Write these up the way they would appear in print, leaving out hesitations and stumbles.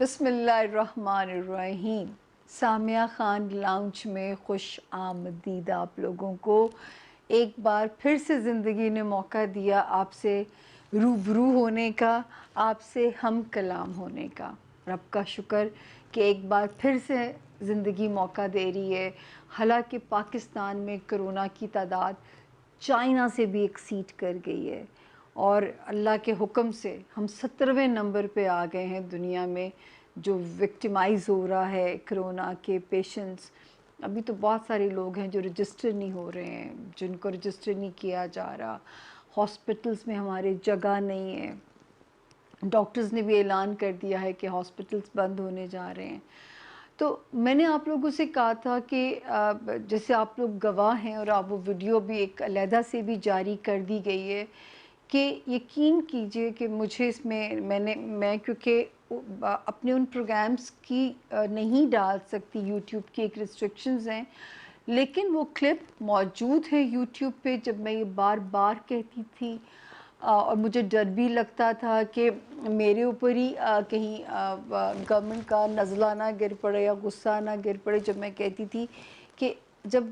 بسم اللہ الرحمن الرحیم۔ سامیہ خان لاؤنج میں خوش آمدید آپ لوگوں کو۔ ایک بار پھر سے زندگی نے موقع دیا آپ سے روبرو ہونے کا، آپ سے ہم کلام ہونے کا۔ رب کا شکر کہ ایک بار پھر سے زندگی موقع دے رہی ہے۔ حالانکہ پاکستان میں کرونا کی تعداد چائنا سے بھی ایکسیڈ کر گئی ہے، اور اللہ کے حکم سے ہم 17ویں نمبر پہ آ گئے ہیں دنیا میں جو وکٹمائز ہو رہا ہے کرونا کے پیشنٹس۔ ابھی تو بہت سارے لوگ ہیں جو رجسٹر نہیں ہو رہے ہیں، جن کو رجسٹر نہیں کیا جا رہا۔ ہاسپٹلس میں ہمارے جگہ نہیں ہے، ڈاکٹرز نے بھی اعلان کر دیا ہے کہ ہاسپٹلس بند ہونے جا رہے ہیں۔ تو میں نے آپ لوگوں سے کہا تھا کہ جیسے آپ لوگ گواہ ہیں، اور آپ وہ ویڈیو بھی ایک علیحدہ سے بھی جاری کر دی گئی ہے، کہ یقین کیجئے کہ مجھے اس میں کیونکہ اپنے ان پروگرامز کی نہیں ڈال سکتی، یوٹیوب کی ایک ریسٹرکشنز ہیں، لیکن وہ کلپ موجود ہے یوٹیوب پہ جب میں یہ بار بار کہتی تھی، اور مجھے ڈر بھی لگتا تھا کہ میرے اوپر ہی کہیں گورنمنٹ کا نزلہ نہ گر پڑے یا غصہ نہ گر پڑے، جب میں کہتی تھی کہ جب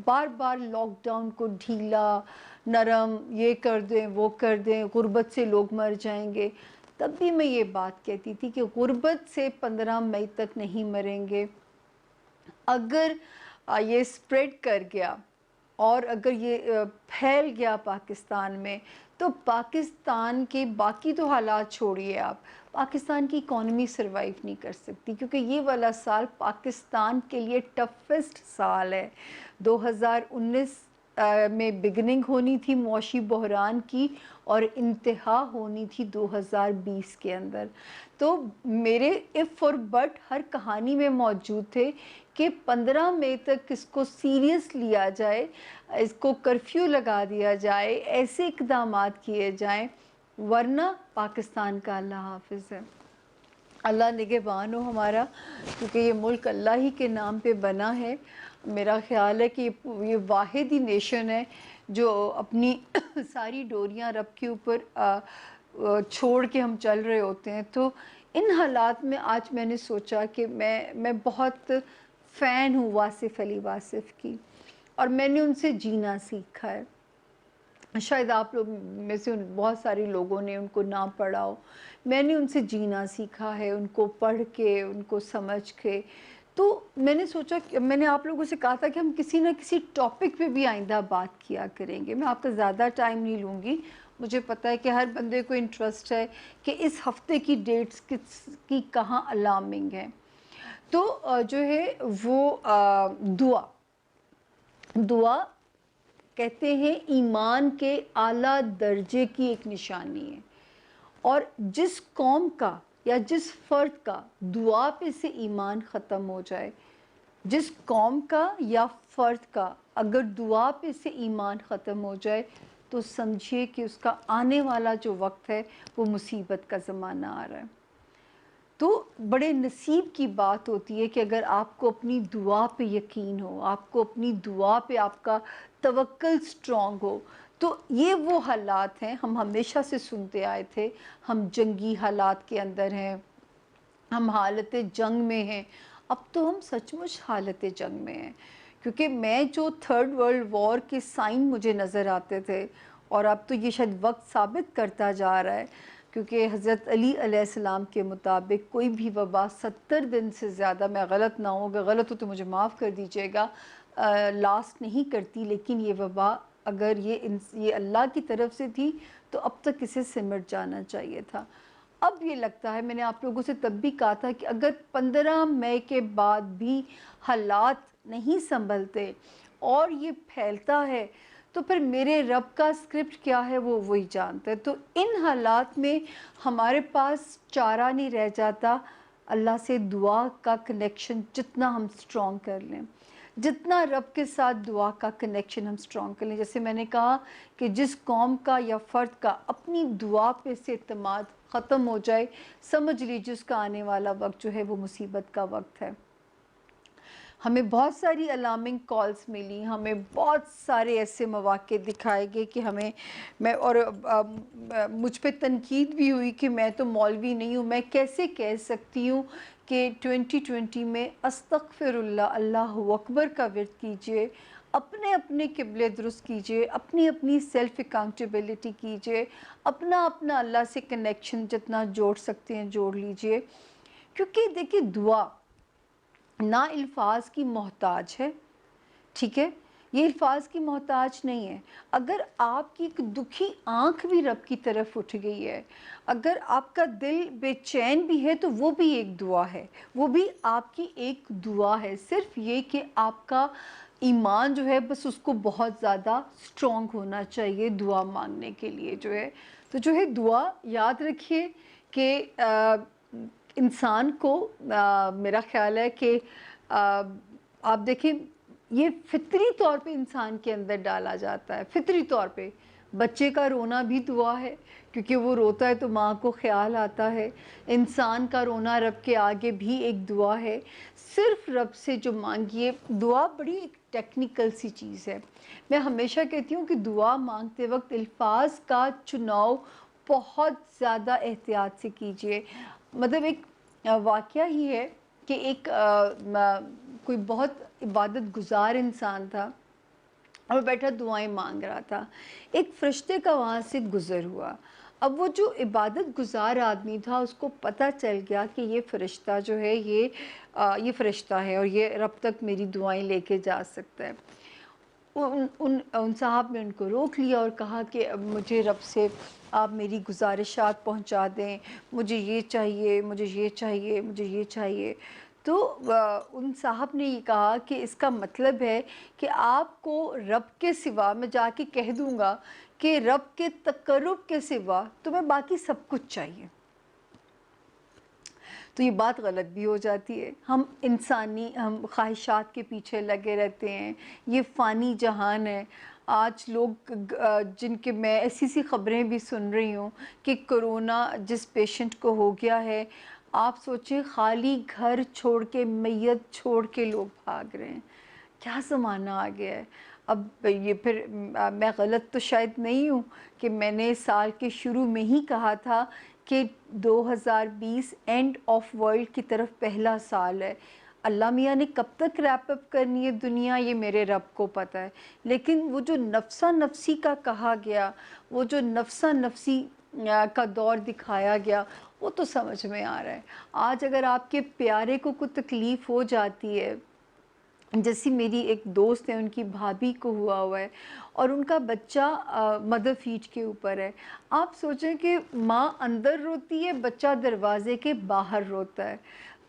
بار بار لاک ڈاؤن کو ڈھیلا نرم یہ کر دیں وہ کر دیں، غربت سے لوگ مر جائیں گے، تب بھی میں یہ بات کہتی تھی کہ غربت سے 15 مئی تک نہیں مریں گے۔ اگر یہ سپریڈ کر گیا اور اگر یہ پھیل گیا پاکستان میں، تو پاکستان کے باقی تو حالات چھوڑیے، آپ پاکستان کی اکانومی سروائیو نہیں کر سکتی، کیونکہ یہ والا سال پاکستان کے لیے ٹفسٹ سال ہے۔ 2019 میں بگننگ ہونی تھی معاشی بحران کی، اور انتہا ہونی تھی 2020 کے اندر۔ تو میرے اف اور بٹ ہر کہانی میں موجود تھے کہ 15 مئی تک اس کو سیریس لیا جائے، اس کو کرفیو لگا دیا جائے، ایسے اقدامات کیے جائیں، ورنہ پاکستان کا اللہ حافظ ہے۔ اللہ نگہبان ہو ہمارا، کیونکہ یہ ملک اللہ ہی کے نام پہ بنا ہے۔ میرا خیال ہے کہ یہ واحد ہی نیشن ہے جو اپنی ساری ڈوریاں رب کے اوپر چھوڑ کے ہم چل رہے ہوتے ہیں۔ تو ان حالات میں آج میں نے سوچا کہ میں بہت فین ہوں واصف علی واصف کی، اور میں نے ان سے جینا سیکھا ہے۔ شاید آپ لوگ میں سے بہت سارے لوگوں نے ان کو نہ پڑھا ہو، میں نے ان سے جینا سیکھا ہے، ان کو پڑھ کے، ان کو سمجھ کے۔ تو میں نے سوچا کہ میں نے آپ لوگوں سے کہا تھا کہ ہم کسی نہ کسی ٹاپک پہ بھی آئندہ بات کیا کریں گے۔ میں آپ کا زیادہ ٹائم نہیں لوں گی، مجھے پتہ ہے کہ ہر بندے کو انٹرسٹ ہے کہ اس ہفتے کی ڈیٹس کی کہاں الارمنگ ہے۔ تو جو ہے وہ دعا کہتے ہیں ایمان کے اعلیٰ درجے کی ایک نشانی ہے، اور جس قوم کا یا جس فرد کا دعا پہ سے ایمان ختم ہو جائے، جس قوم کا یا فرد کا اگر دعا پہ سے ایمان ختم ہو جائے، تو سمجھیے کہ اس کا آنے والا جو وقت ہے وہ مصیبت کا زمانہ آ رہا ہے۔ تو بڑے نصیب کی بات ہوتی ہے کہ اگر آپ کو اپنی دعا پہ یقین ہو، آپ کو اپنی دعا پہ آپ کا توکل سٹرونگ ہو۔ تو یہ وہ حالات ہیں، ہم ہمیشہ سے سنتے آئے تھے، ہم جنگی حالات کے اندر ہیں، ہم حالت جنگ میں ہیں۔ اب تو ہم سچ مچ حالت جنگ میں ہیں، کیونکہ میں جو 3rd ورلڈ وار کے سائن مجھے نظر آتے تھے، اور اب تو یہ شاید وقت ثابت کرتا جا رہا ہے، کیونکہ حضرت علی علیہ السلام کے مطابق کوئی بھی وبا 70 دن سے زیادہ، میں غلط نہ ہوں، اگر غلط ہو تو مجھے معاف کر دیجیے گا، لاسٹ نہیں کرتی، لیکن یہ وبا اگر یہ اللہ کی طرف سے تھی تو اب تک اسے سمٹ جانا چاہیے تھا۔ اب یہ لگتا ہے، میں نے آپ لوگوں سے تب بھی کہا تھا کہ اگر 15 مئی کے بعد بھی حالات نہیں سنبھلتے اور یہ پھیلتا ہے، تو پھر میرے رب کا اسکرپٹ کیا ہے وہ وہی جانتا ہے۔ تو ان حالات میں ہمارے پاس چارہ نہیں رہ جاتا، اللہ سے دعا کا کنیکشن جتنا ہم سٹرونگ کر لیں، جتنا رب کے ساتھ دعا کا کنیکشن ہم سٹرونگ کر لیں۔ جیسے میں نے کہا کہ جس قوم کا یا فرد کا اپنی دعا پہ سے اعتماد ختم ہو جائے، سمجھ لیجیے اس کا آنے والا وقت جو ہے وہ مصیبت کا وقت ہے۔ ہمیں بہت ساری الارمنگ کالز ملی، ہمیں بہت سارے ایسے مواقع دکھائے گئے کہ مجھ پہ تنقید بھی ہوئی کہ میں تو مولوی نہیں ہوں، میں کیسے کہہ سکتی ہوں کہ 2020 میں استغفر اللہ، اللہ اکبر کا ورد کیجئے، اپنے اپنے قبلے درست کیجئے، اپنی اپنی سیلف اکاؤنٹیبلٹی کیجئے، اپنا اپنا اللہ سے کنیکشن جتنا جوڑ سکتے ہیں جوڑ لیجئے، کیونکہ دیکھیے دعا نہ الفاظ کی محتاج ہے، ٹھیک ہے، یہ الفاظ کی محتاج نہیں ہے۔ اگر آپ کی ایک دکھی آنکھ بھی رب کی طرف اٹھ گئی ہے، اگر آپ کا دل بے چین بھی ہے تو وہ بھی ایک دعا ہے، وہ بھی آپ کی ایک دعا ہے، صرف یہ کہ آپ کا ایمان جو ہے بس اس کو بہت زیادہ سٹرونگ ہونا چاہیے دعا مانگنے کے لیے جو ہے۔ تو جو ہے دعا یاد رکھیے کہ انسان کو میرا خیال ہے کہ آپ دیکھیں یہ فطری طور پہ انسان کے اندر ڈالا جاتا ہے، فطری طور پہ بچے کا رونا بھی دعا ہے، کیونکہ وہ روتا ہے تو ماں کو خیال آتا ہے، انسان کا رونا رب کے آگے بھی ایک دعا ہے، صرف رب سے جو مانگیے، دعا بڑی ایک ٹیکنیکل سی چیز ہے۔ میں ہمیشہ کہتی ہوں کہ دعا مانگتے وقت الفاظ کا چناؤ بہت زیادہ احتیاط سے کیجیے۔ مطلب ایک واقعہ ہی ہے کہ ایک کوئی بہت عبادت گزار انسان تھا اور بیٹھا دعائیں مانگ رہا تھا، ایک فرشتے کا وہاں سے گزر ہوا۔ اب وہ جو عبادت گزار آدمی تھا اس کو پتہ چل گیا کہ یہ فرشتہ جو ہے یہ فرشتہ ہے اور یہ رب تک میری دعائیں لے کے جا سکتا ہے۔ ان صاحب نے ان کو روک لیا اور کہا کہ اب مجھے رب سے آپ میری گزارشات پہنچا دیں، مجھے یہ چاہیے، مجھے یہ چاہیے، مجھے یہ چاہیے۔ تو ان صاحب نے یہ کہا کہ اس کا مطلب ہے کہ آپ کو رب کے سوا، میں جا کے کہہ دوں گا کہ رب کے تقرب کے سوا تمہیں باقی سب کچھ چاہیے۔ تو یہ بات غلط بھی ہو جاتی ہے، ہم خواہشات کے پیچھے لگے رہتے ہیں، یہ فانی جہان ہے۔ آج لوگ جن کے میں ایسی خبریں بھی سن رہی ہوں کہ کرونا جس پیشنٹ کو ہو گیا ہے، آپ سوچیں خالی گھر چھوڑ کے، میت چھوڑ کے لوگ بھاگ رہے ہیں، کیا زمانہ آ گیا ہے۔ اب یہ پھر میں غلط تو شاید نہیں ہوں کہ میں نے سال کے شروع میں ہی کہا تھا کہ 2020 اینڈ آف ورلڈ کی طرف پہلا سال ہے۔ اللہ میاں نے کب تک ریپ اپ کرنی ہے دنیا، یہ میرے رب کو پتہ ہے، لیکن وہ جو نفسا نفسی کا کہا گیا، وہ جو نفسا نفسی کا دور دکھایا گیا، وہ تو سمجھ میں آ رہا ہے۔ آج اگر آپ کے پیارے کو کوئی تکلیف ہو جاتی ہے، جیسی میری ایک دوست ہے، ان کی بھابھی کو ہوا ہے اور ان کا بچہ مدر فیڈ کے اوپر ہے، آپ سوچیں کہ ماں اندر روتی ہے، بچہ دروازے کے باہر روتا ہے۔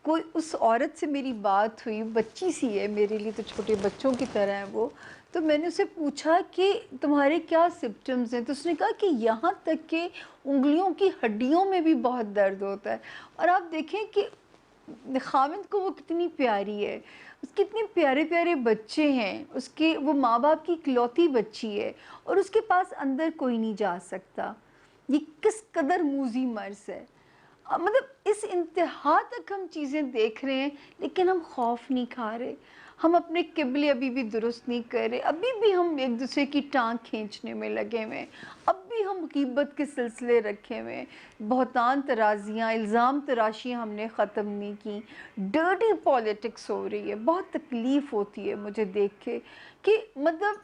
کوئی اس عورت سے میری بات ہوئی، بچی سی ہے میرے لیے تو، چھوٹے بچوں کی طرح ہے وہ، تو میں نے اسے پوچھا کہ تمہارے کیا سمپٹمز ہیں، تو اس نے کہا کہ یہاں تک کہ انگلیوں کی ہڈیوں میں بھی بہت درد ہوتا ہے۔ اور آپ دیکھیں کہ خاوند کو وہ کتنی پیاری ہے، اس کے اتنے پیارے پیارے بچے ہیں، وہ ماں باپ کی اکلوتی بچی ہے اور اس کے پاس اندر کوئی نہیں جا سکتا۔ یہ کس قدر موذی مرض ہے، مطلب اس انتہا تک ہم چیزیں دیکھ رہے ہیں لیکن ہم خوف نہیں کھا رہے، ہم اپنے قبلے ابھی بھی درست نہیں کر رہے، ابھی بھی ہم ایک دوسرے کی ٹانگ کھینچنے میں لگے ہوئے ہیں، اب بھی ہم غیبت کے سلسلے رکھے ہوئے ہیں، بہتان ترازیاں، الزام تراشیاں ہم نے ختم نہیں کی، ڈرٹی پالیٹکس ہو رہی ہے۔ بہت تکلیف ہوتی ہے مجھے دیکھ کے کہ مطلب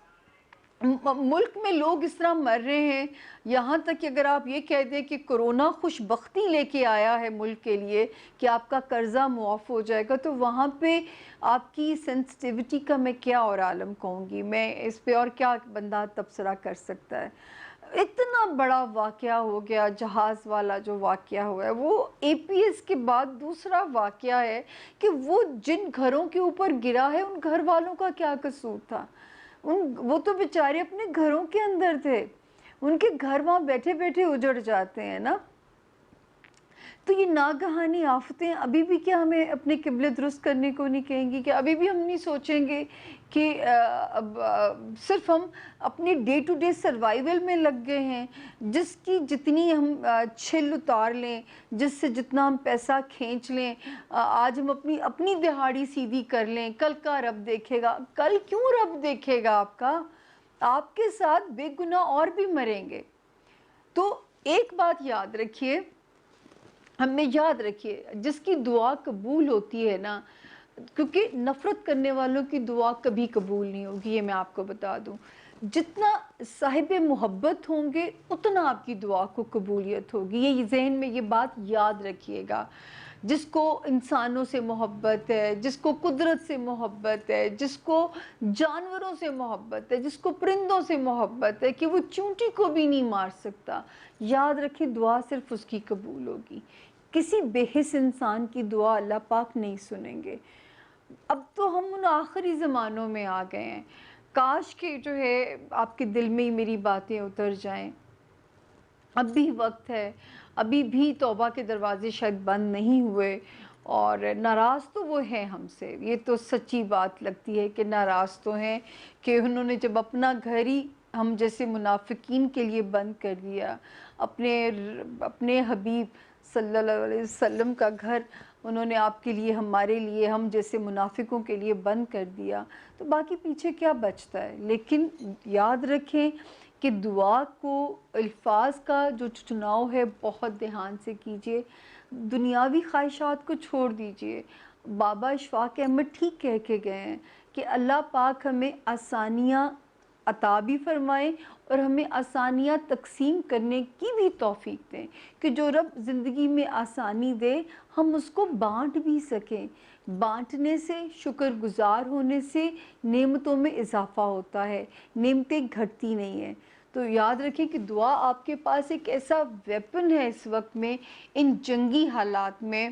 ملک میں لوگ اس طرح مر رہے ہیں، یہاں تک کہ اگر آپ یہ کہہ دیں کہ کرونا خوش بختی لے کے آیا ہے ملک کے لیے کہ آپ کا قرضہ معاف ہو جائے گا، تو وہاں پہ آپ کی سینسٹیوٹی کا میں کیا اور عالم کہوں گی، میں اس پہ اور کیا بندہ تبصرہ کر سکتا ہے۔ اتنا بڑا واقعہ ہو گیا، جہاز والا جو واقعہ ہوا ہے وہ اے پی ایس کے بعد دوسرا واقعہ ہے کہ وہ جن گھروں کے اوپر گرا ہے ان گھر والوں کا کیا قصور تھا، وہ تو بیچارے اپنے گھروں کے اندر تھے، ان کے گھر وہاں بیٹھے بیٹھے اجڑ جاتے ہیں نا۔ تو یہ ناگہانی آفتیں ابھی بھی کیا ہمیں اپنے قبلے درست کرنے کو نہیں کہیں گی؟ کہ ابھی بھی ہم نہیں سوچیں گے کہ صرف ہم اپنے ڈے ٹو ڈے سروائیول میں لگ گئے ہیں، جس کی جتنی ہم چھل اتار لیں، جس سے جتنا ہم پیسہ کھینچ لیں، آج ہم اپنی دہاڑی سیدھی کر لیں، کل کا رب دیکھے گا۔ کل کیوں رب دیکھے گا آپ کا؟ آپ کے ساتھ بے گناہ اور بھی مریں گے۔ تو ایک بات یاد رکھیے، ہمیں یاد رکھیے، جس کی دعا قبول ہوتی ہے نا، کیونکہ نفرت کرنے والوں کی دعا کبھی قبول نہیں ہوگی، یہ میں آپ کو بتا دوں۔ جتنا صاحب محبت ہوں گے اتنا آپ کی دعا کو قبولیت ہوگی، یہ ذہن میں یہ بات یاد رکھیے گا۔ جس کو انسانوں سے محبت ہے، جس کو قدرت سے محبت ہے، جس کو جانوروں سے محبت ہے، جس کو پرندوں سے محبت ہے کہ وہ چونٹی کو بھی نہیں مار سکتا، یاد رکھیں دعا صرف اس کی قبول ہوگی۔ کسی بے حس انسان کی دعا اللہ پاک نہیں سنیں گے۔ اب تو ہم ان آخری زمانوں میں آ گئے ہیں، کاش کہ جو ہے آپ کے دل میں ہی میری باتیں اتر جائیں۔ اب بھی وقت ہے، ابھی بھی توبہ کے دروازے شاید بند نہیں ہوئے، اور ناراض تو وہ ہیں ہم سے، یہ تو سچی بات لگتی ہے کہ ناراض تو ہیں کہ انہوں نے جب اپنا گھر ہی ہم جیسے منافقین کے لیے بند کر دیا، اپنے حبیب صلی اللہ علیہ وسلم کا گھر انہوں نے آپ کے لیے، ہمارے لیے، ہم جیسے منافقوں کے لیے بند کر دیا، تو باقی پیچھے کیا بچتا ہے؟ لیکن یاد رکھیں کہ دعا کو الفاظ کا جو چناؤ ہے بہت دھیان سے کیجئے، دنیاوی خواہشات کو چھوڑ دیجئے۔ بابا اشفاق احمد ٹھیک کہہ کے گئے ہیں کہ اللہ پاک ہمیں آسانیاں عطا بھی فرمائیں اور ہمیں آسانیاں تقسیم کرنے کی بھی توفیق دیں، کہ جو رب زندگی میں آسانی دے ہم اس کو بانٹ بھی سکیں۔ بانٹنے سے، شکر گزار ہونے سے نعمتوں میں اضافہ ہوتا ہے، نعمتیں گھٹتی نہیں ہیں۔ تو یاد رکھیں کہ دعا آپ کے پاس ایک ایسا ویپن ہے اس وقت میں، ان جنگی حالات میں۔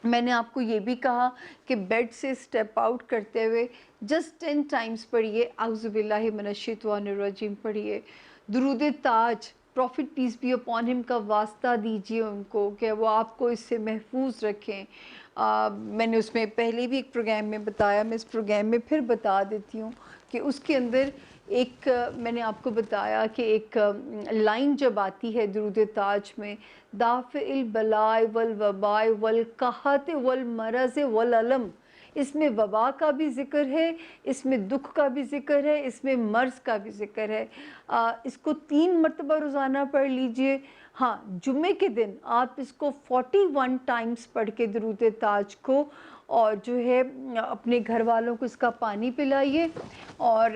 میں نے آپ کو یہ بھی کہا کہ بیڈ سے سٹیپ آؤٹ کرتے ہوئے جسٹ 10 ٹائمز پڑھیے اعوذ باللہ من الشیطان الرجیم پڑھیے، درود تاج پروفٹ پیس بی اپون ہم کا واسطہ دیجیے ان کو کہ وہ آپ کو اس سے محفوظ رکھیں۔ میں نے اس میں پہلے بھی ایک پروگرام میں بتایا، میں اس پروگرام میں پھر بتا دیتی ہوں کہ اس کے اندر ایک میں نے آپ کو بتایا کہ ایک لائن جب آتی ہے درود تاج میں، دافع البلاء والوباء والقحط والمرض والالم، اس میں وبا کا بھی ذکر ہے، اس میں دکھ کا بھی ذکر ہے، اس میں مرض کا بھی ذکر ہے۔ اس کو 3 مرتبہ روزانہ پڑھ لیجئے۔ ہاں، جمعے کے دن آپ اس کو 41 ٹائمز پڑھ کے درود تاج کو، اور جو ہے اپنے گھر والوں کو اس کا پانی پلائیے، اور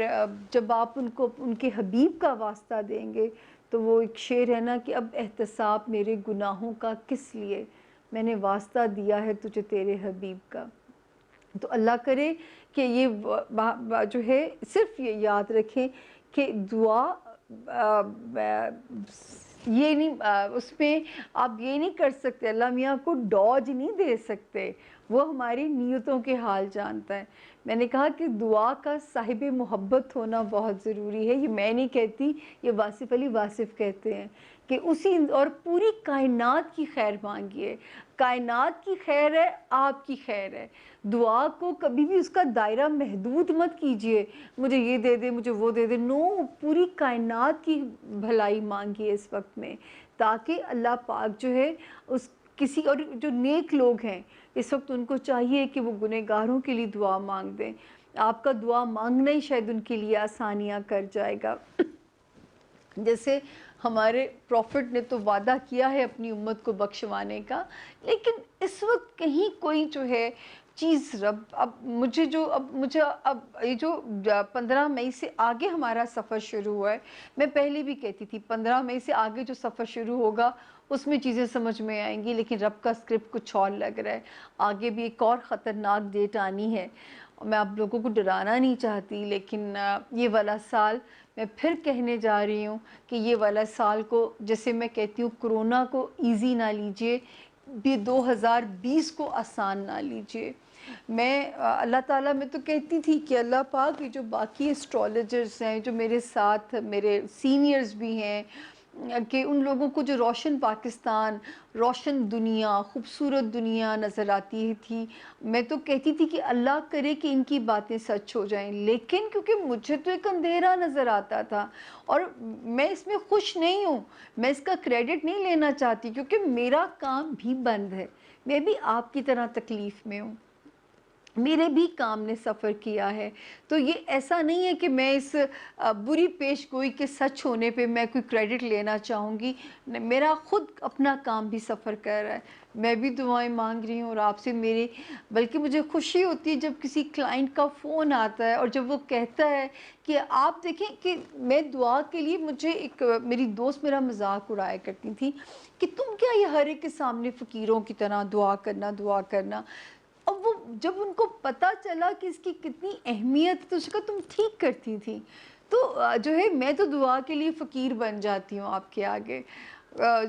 جب آپ ان کو ان کے حبیب کا واسطہ دیں گے تو وہ ایک شعر ہے نا کہ اب احتساب میرے گناہوں کا کس لیے، میں نے واسطہ دیا ہے تجھے تیرے حبیب کا۔ تو اللہ کرے کہ یہ جو ہے صرف یہ یاد رکھیں کہ دعا یہ نہیں، اس میں آپ یہ نہیں کر سکتے، اللہ میاں کو ڈوج نہیں دے سکتے، وہ ہماری نیتوں کے حال جانتا ہے۔ میں نے کہا کہ دعا کا صاحب محبت ہونا بہت ضروری ہے، یہ میں نہیں کہتی، یہ واصف علی واصف کہتے ہیں کہ اسی، اور پوری کائنات کی خیر مانگیے، کائنات کی خیر ہے، آپ کی خیر ہے۔ دعا کو کبھی بھی اس کا دائرہ محدود مت کیجئے، مجھے یہ دے دے، مجھے وہ دے دے، نو، پوری کائنات کی بھلائی مانگیے اس وقت میں، تاکہ اللہ پاک جو ہے اس کسی، اور جو نیک لوگ ہیں اس وقت ان کو چاہیے کہ وہ گنہگاروں کے لیے دعا مانگ دیں، آپ کا دعا مانگنا ہی شاید ان کے لیے آسانیاں کر جائے گا۔ جیسے ہمارے پروفٹ نے تو وعدہ کیا ہے اپنی امت کو بخشوانے کا، لیکن اس وقت کہیں کوئی جو ہے چیز رب، اب مجھے یہ جو 15 مئی سے آگے ہمارا سفر شروع ہوا ہے، میں پہلے بھی کہتی تھی 15 مئی سے آگے جو سفر شروع ہوگا اس میں چیزیں سمجھ میں آئیں گی، لیکن رب کا سکرپٹ کچھ اور لگ رہا ہے، آگے بھی ایک اور خطرناک ڈیٹ آنی ہے۔ میں آپ لوگوں کو ڈرانا نہیں چاہتی، لیکن یہ والا سال میں پھر کہنے جا رہی ہوں کہ یہ والا سال کو، جیسے میں کہتی ہوں کرونا کو ایزی نہ لیجئے، 2020 کو آسان نہ لیجئے۔ میں اللہ تعالیٰ میں تو کہتی تھی کہ اللہ پاک یہ جو باقی اسٹرالوجرز ہیں جو میرے ساتھ، میرے سینئرز بھی ہیں، کہ ان لوگوں کو جو روشن پاکستان، روشن دنیا، خوبصورت دنیا نظر آتی تھی، میں تو کہتی تھی کہ اللہ کرے کہ ان کی باتیں سچ ہو جائیں، لیکن کیونکہ مجھے تو ایک اندھیرا نظر آتا تھا اور میں اس میں خوش نہیں ہوں، میں اس کا کریڈٹ نہیں لینا چاہتی کیونکہ میرا کام بھی بند ہے، میں بھی آپ کی طرح تکلیف میں ہوں، میرے بھی کام نے سفر کیا ہے۔ تو یہ ایسا نہیں ہے کہ میں اس بری پیش گوئی کے سچ ہونے پہ میں کوئی کریڈٹ لینا چاہوں گی، میرا خود اپنا کام بھی سفر کر رہا ہے، میں بھی دعائیں مانگ رہی ہوں اور آپ سے میری، بلکہ مجھے خوشی ہوتی ہے جب کسی کلائنٹ کا فون آتا ہے اور جب وہ کہتا ہے کہ آپ دیکھیں کہ میں دعا کے لیے، مجھے ایک میری دوست میرا مذاق اڑایا کرتی تھی کہ تم کیا یہ ہر ایک کے سامنے فقیروں کی طرح دعا کرنا، اب وہ جب ان کو پتہ چلا کہ اس کی کتنی اہمیت، تو اس کا تم ٹھیک کرتی تھی، تو جو ہے میں تو دعا کے لیے فقیر بن جاتی ہوں آپ کے آگے،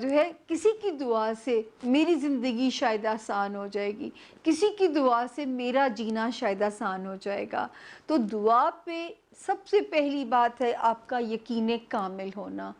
جو ہے کسی کی دعا سے میری زندگی شاید آسان ہو جائے گی، کسی کی دعا سے میرا جینا شاید آسان ہو جائے گا۔ تو دعا پہ سب سے پہلی بات ہے آپ کا یقین کامل ہونا،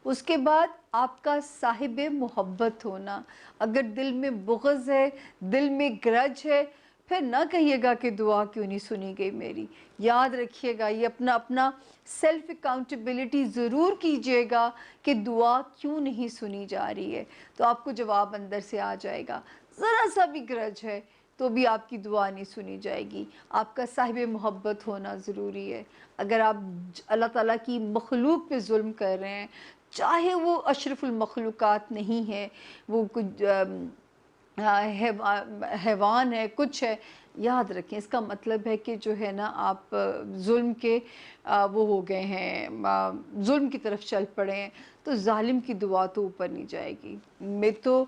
اس کے بعد آپ کا صاحب محبت ہونا، اگر دل میں بغض ہے، دل میں گرج ہے، پھر نہ کہیے گا کہ دعا کیوں نہیں سنی گئی میری، یاد رکھیے گا، یہ اپنا سیلف اکاؤنٹیبلٹی ضرور کیجیے گا کہ دعا کیوں نہیں سنی جا رہی ہے، تو آپ کو جواب اندر سے آ جائے گا، ذرا سا بھی گرج ہے تو بھی آپ کی دعا نہیں سنی جائے گی، آپ کا صاحب محبت ہونا ضروری ہے، اگر آپ اللہ تعالیٰ کی مخلوق پہ ظلم کر رہے ہیں، چاہے وہ اشرف المخلوقات نہیں ہے، وہ کچھ حیوان ہے، کچھ ہے، یاد رکھیں اس کا مطلب ہے کہ جو ہے نا آپ ظلم کے وہ ہو گئے ہیں، ظلم کی طرف چل پڑے ہیں، تو ظالم کی دعا تو اوپر نہیں جائے گی۔ میں تو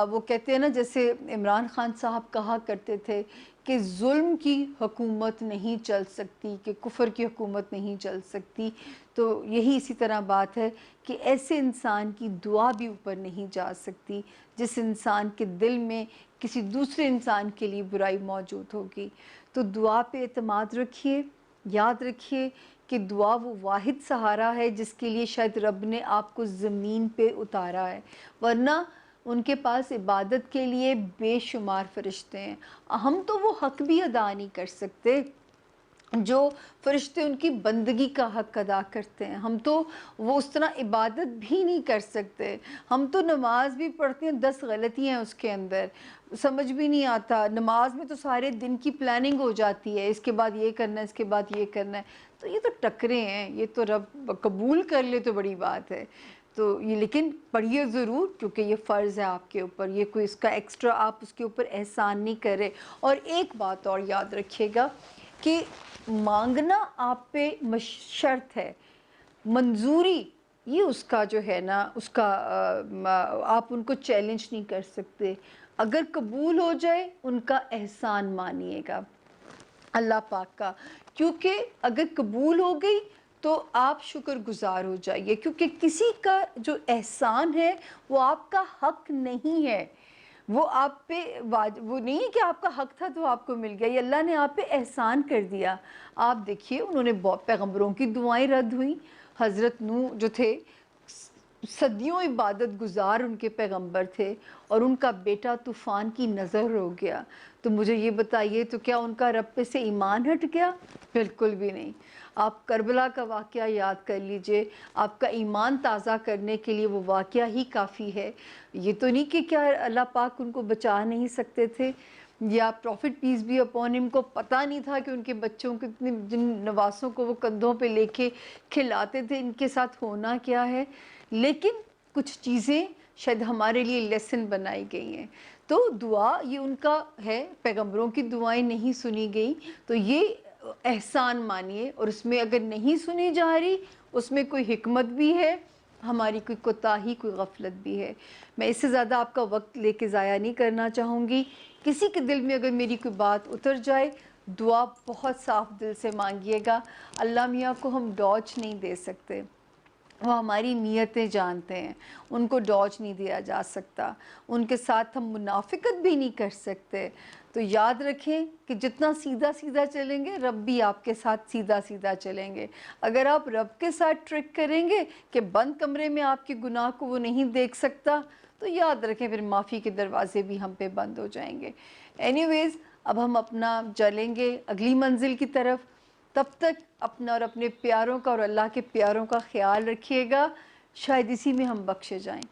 وہ کہتے ہیں نا، جیسے عمران خان صاحب کہا کرتے تھے کہ ظلم کی حکومت نہیں چل سکتی، کہ کفر کی حکومت نہیں چل سکتی، تو یہی اسی طرح بات ہے کہ ایسے انسان کی دعا بھی اوپر نہیں جا سکتی جس انسان کے دل میں کسی دوسرے انسان کے لیے برائی موجود ہوگی۔ تو دعا پہ اعتماد رکھیے، یاد رکھیے کہ دعا وہ واحد سہارا ہے جس کے لیے شاید رب نے آپ کو زمین پہ اتارا ہے، ورنہ ان کے پاس عبادت کے لیے بے شمار فرشتے ہیں، ہم تو وہ حق بھی ادا نہیں کر سکتے جو فرشتے ان کی بندگی کا حق ادا کرتے ہیں، ہم تو وہ اس طرح عبادت بھی نہیں کر سکتے، ہم تو نماز بھی پڑھتے ہیں 10 غلطیاں اس کے اندر، سمجھ بھی نہیں آتا، نماز میں تو سارے دن کی پلاننگ ہو جاتی ہے، اس کے بعد یہ کرنا ہے، اس کے بعد یہ کرنا ہے، تو یہ تو ٹکرے ہیں، یہ تو رب قبول کر لے تو بڑی بات ہے، تو یہ لیکن پڑھیے ضرور کیونکہ یہ فرض ہے آپ کے اوپر، یہ کوئی اس کا ایکسٹرا آپ اس کے اوپر احسان نہیں کرے۔ اور ایک بات اور یاد رکھیے گا کہ مانگنا آپ پہ شرط ہے، منظوری یہ اس کا جو ہے نا، اس کا آپ ان کو چیلنج نہیں کر سکتے، اگر قبول ہو جائے ان کا احسان مانیے گا اللہ پاک کا، کیونکہ اگر قبول ہو گئی تو آپ شکر گزار ہو جائیے، کیونکہ کسی کا جو احسان ہے وہ آپ کا حق نہیں ہے، وہ آپ پہ وہ نہیں ہے کہ آپ کا حق تھا تو آپ کو مل گیا، یہ اللہ نے آپ پہ احسان کر دیا۔ آپ دیکھیے انہوں نے پیغمبروں کی دعائیں رد ہوئیں، حضرت نوح جو تھے صدیوں عبادت گزار ان کے پیغمبر تھے اور ان کا بیٹا طوفان کی نظر ہو گیا، تو مجھے یہ بتائیے تو کیا ان کا رب پہ سے ایمان ہٹ گیا؟ بالکل بھی نہیں۔ آپ کربلا کا واقعہ یاد کر لیجئے، آپ کا ایمان تازہ کرنے کے لیے وہ واقعہ ہی کافی ہے، یہ تو نہیں کہ کیا اللہ پاک ان کو بچا نہیں سکتے تھے، یا پروفٹ پیس بی اپون ہم کو پتہ نہیں تھا کہ ان کے بچوں کو اتنے جن نواسوں کو وہ کندھوں پہ لے کے کھلاتے تھے ان کے ساتھ ہونا کیا ہے، لیکن کچھ چیزیں شاید ہمارے لیے لیسن بنائی گئی ہیں، تو دعا یہ ان کا ہے، پیغمبروں کی دعائیں نہیں سنی گئی، تو یہ احسان مانیے، اور اس میں اگر نہیں سنی جا رہی اس میں کوئی حکمت بھی ہے، ہماری کوئی کوتاہی، کوئی غفلت بھی ہے۔ میں اس سے زیادہ آپ کا وقت لے کے ضائع نہیں کرنا چاہوں گی، کسی کے دل میں اگر میری کوئی بات اتر جائے، دعا بہت صاف دل سے مانگیے گا، اللہ میاں کو ہم ڈوج نہیں دے سکتے، وہ ہماری نیتیں جانتے ہیں، ان کو ڈوج نہیں دیا جا سکتا، ان کے ساتھ ہم منافقت بھی نہیں کر سکتے، تو یاد رکھیں کہ جتنا سیدھا سیدھا چلیں گے رب بھی آپ کے ساتھ سیدھا سیدھا چلیں گے. اگر آپ رب کے ساتھ ٹرک کریں گے کہ بند کمرے میں آپ کے گناہ کو وہ نہیں دیکھ سکتا, تو یاد رکھیں پھر معافی کے دروازے بھی ہم پہ بند ہو جائیں گے. اینی ویز اب ہم اپنا چلیں گے اگلی منزل کی طرف. تب تک اپنا اور اپنے پیاروں کا اور اللہ کے پیاروں کا خیال رکھیے گا. شاید اسی میں ہم بخشے جائیں.